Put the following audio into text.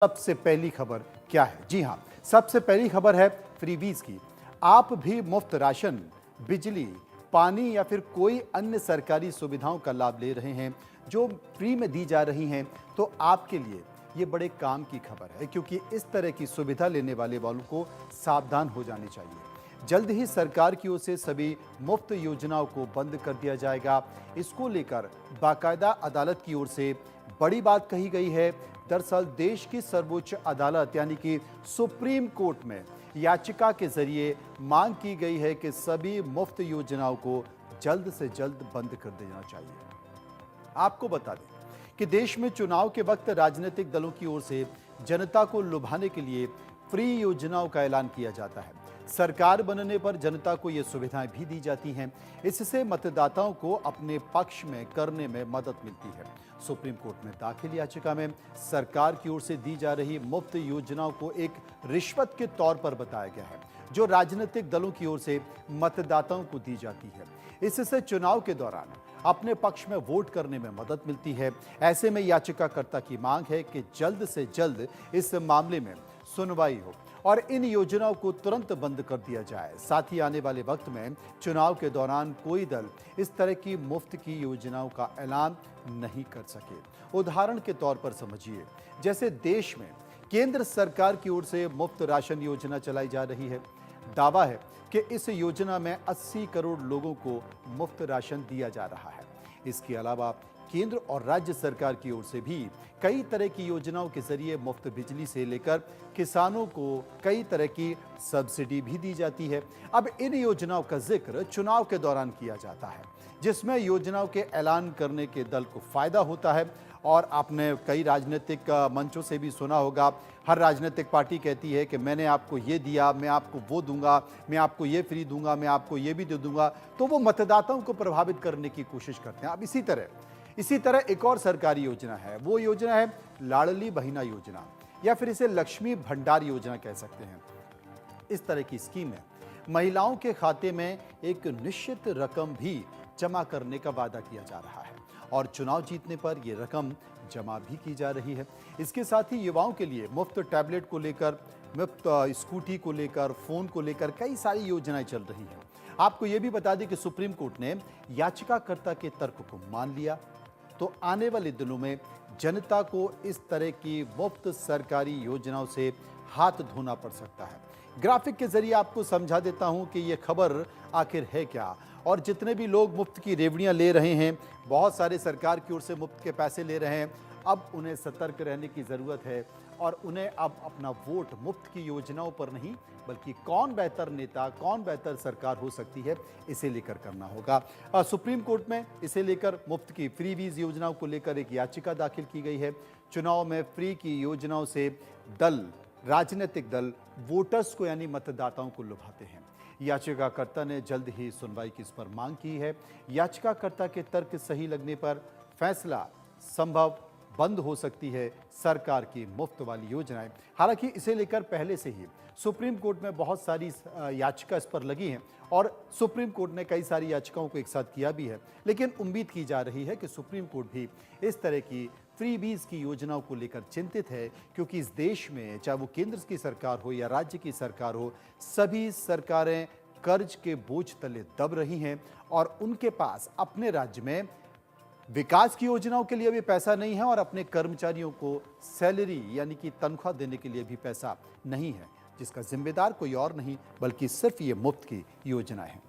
सबसे पहली खबर क्या है? जी हां, सबसे पहली खबर है फ्रीबीज की। आप भी मुफ्त राशन, बिजली, पानी या फिर कोई अन्य सरकारी सुविधाओं का लाभ ले रहे हैं जो फ्री में दी जा रही हैं, तो आपके लिए ये बड़े काम की खबर है, क्योंकि इस तरह की सुविधा लेने वालों को सावधान हो जानी चाहिए। जल्द ही सरकार की ओर से सभी मुफ्त योजनाओं को बंद कर दिया जाएगा। इसको लेकर बाकायदा अदालत की ओर से बड़ी बात कही गई है। दरअसल देश की सर्वोच्च अदालत यानी कि सुप्रीम कोर्ट में याचिका के जरिए मांग की गई है कि सभी मुफ्त योजनाओं को जल्द से जल्द बंद कर देना चाहिए। आपको बता दें कि देश में चुनाव के वक्त राजनीतिक दलों की ओर से जनता को लुभाने के लिए फ्री योजनाओं का ऐलान किया जाता है। सरकार बनने पर जनता को ये सुविधाएं भी दी जाती हैं। इससे मतदाताओं को अपने पक्ष में करने में मदद मिलती है। सुप्रीम कोर्ट में दाखिल याचिका में सरकार की ओर से दी जा रही मुफ्त योजनाओं को एक रिश्वत के तौर पर बताया गया है, जो राजनीतिक दलों की ओर से मतदाताओं को दी जाती है। इससे चुनाव के दौरान अपने पक्ष में वोट करने में मदद मिलती है। ऐसे में याचिकाकर्ता की मांग है कि जल्द से जल्द इस मामले में सुनवाई हो और इन योजनाओं को तुरंत बंद कर दिया जाए। साथ ही आने वाले वक्त में चुनाव के दौरान कोई दल इस तरह की मुफ्त की योजनाओं का ऐलान नहीं कर सके। उदाहरण के तौर पर समझिए, जैसे देश में केंद्र सरकार की ओर से मुफ्त राशन योजना चलाई जा रही है। दावा है कि इस योजना में 80 करोड़ लोगों को मुफ्त राशन दिया जा रहा है। इसके अलावा केंद्र और राज्य सरकार की ओर से भी कई तरह की योजनाओं के जरिए मुफ्त बिजली से लेकर किसानों को कई तरह की सब्सिडी भी दी जाती है। अब इन योजनाओं का जिक्र चुनाव के दौरान किया जाता है, जिसमें योजनाओं के ऐलान करने के दल को फायदा होता है। और आपने कई राजनीतिक मंचों से भी सुना होगा, हर राजनीतिक पार्टी कहती है कि मैंने आपको ये दिया, मैं आपको वो दूंगा, मैं आपको ये फ्री दूंगा, मैं आपको ये भी दे दूंगा। तो वो मतदाताओं को प्रभावित करने की कोशिश करते हैं। अब इसी तरह एक और सरकारी योजना है, वो योजना है लाडली बहिना योजना, या फिर इसे लक्ष्मी भंडार योजना कह सकते हैं। इस तरह की स्कीम है, महिलाओं के खाते में एक निश्चित रकम भी जमा करने का वादा किया जा रहा है और चुनाव जीतने पर यह रकम जमा भी की जा रही है। इसके साथ ही युवाओं के लिए मुफ्त टैबलेट को लेकर, मुफ्त स्कूटी को लेकर, फोन को लेकर कई सारी योजनाएं चल रही हैं। आपको यह भी बता दें कि सुप्रीम कोर्ट ने याचिकाकर्ता के तर्क को मान लिया, तो आने वाले दिनों में जनता को इस तरह की मुफ्त सरकारी योजनाओं से हाथ धोना पड़ सकता है। ग्राफिक के जरिए आपको समझा देता हूं कि यह खबर आखिर है क्या, और जितने भी लोग मुफ्त की रेवड़ियां ले रहे हैं, बहुत सारे सरकार की ओर से मुफ्त के पैसे ले रहे हैं, अब उन्हें सतर्क रहने की जरूरत है और उन्हें अब अपना वोट मुफ्त की योजनाओं पर नहीं, बल्कि कौन बेहतर नेता, कौन बेहतर सरकार हो सकती है, इसे लेकर करना होगा। सुप्रीम कोर्ट में इसे लेकर मुफ्त की फ्रीबीज योजनाओं को लेकर एक याचिका दाखिल की गई है। चुनाव में फ्री की योजनाओं से राजनीतिक दल वोटर्स को यानी मतदाताओं को लुभाते हैं। याचिकाकर्ता ने जल्द ही सुनवाई की इस पर मांग की है। याचिकाकर्ता के तर्क सही लगने पर फैसला संभव बंद हो सकती है सरकार की मुफ्त वाली योजनाएं। हालांकि इसे लेकर पहले से ही सुप्रीम कोर्ट में बहुत सारी याचिका इस पर लगी हैं और सुप्रीम कोर्ट ने कई सारी याचिकाओं को एक साथ किया भी है। लेकिन उम्मीद की जा रही है कि सुप्रीम कोर्ट भी इस तरह की फ्रीबीज की योजनाओं को लेकर चिंतित है, क्योंकि इस देश में चाहे वो केंद्र की सरकार हो या राज्य की सरकार हो, सभी सरकारें कर्ज के बोझ तले दब रही हैं और उनके पास अपने राज्य में विकास की योजनाओं के लिए भी पैसा नहीं है और अपने कर्मचारियों को सैलरी यानी कि तनख्वाह देने के लिए भी पैसा नहीं है, जिसका जिम्मेदार कोई और नहीं बल्कि सिर्फ ये मुफ्त की योजनाएं हैं।